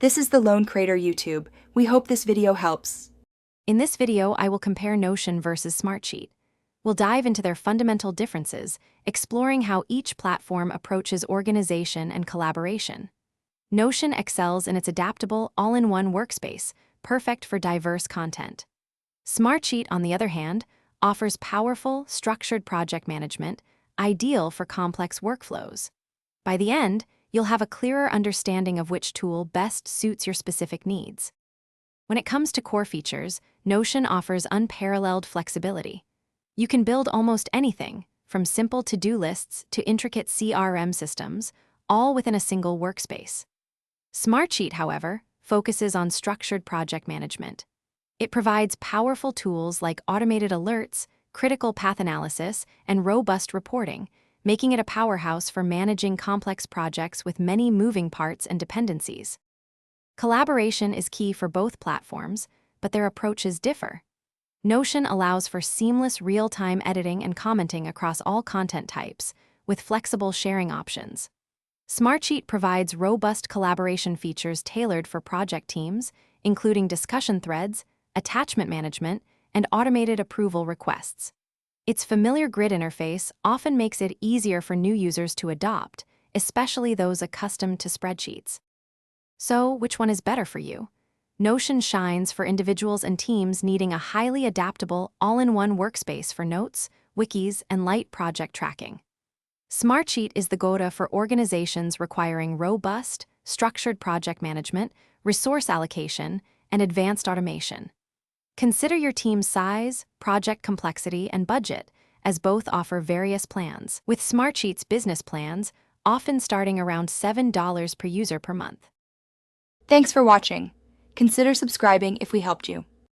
This is the Lone Creator YouTube. We hope this video helps. In this video, I will compare Notion versus Smartsheet. We'll dive into their fundamental differences, exploring how each platform approaches organization and collaboration. Notion excels in its adaptable, all-in-one workspace, perfect for diverse content. Smartsheet, on the other hand, offers powerful, structured project management, ideal for complex workflows. By the end, you'll have a clearer understanding of which tool best suits your specific needs. When it comes to core features, Notion offers unparalleled flexibility. You can build almost anything, from simple to-do lists to intricate CRM systems, all within a single workspace. Smartsheet, however, focuses on structured project management. It provides powerful tools like automated alerts, critical path analysis, and robust reporting, making it a powerhouse for managing complex projects with many moving parts and dependencies. Collaboration is key for both platforms, but their approaches differ. Notion allows for seamless real-time editing and commenting across all content types, with flexible sharing options. Smartsheet provides robust collaboration features tailored for project teams, including discussion threads, attachment management, and automated approval requests. Its familiar grid interface often makes it easier for new users to adopt, especially those accustomed to spreadsheets. So, which one is better for you? Notion shines for individuals and teams needing a highly adaptable, all-in-one workspace for notes, wikis, and light project tracking. Smartsheet is the go-to for organizations requiring robust, structured project management, resource allocation, and advanced automation. Consider your team's size, project complexity, and budget, as both offer various plans, with Smartsheet's business plans often starting around $7 per user per month. Thanks for watching. Consider subscribing if we helped you.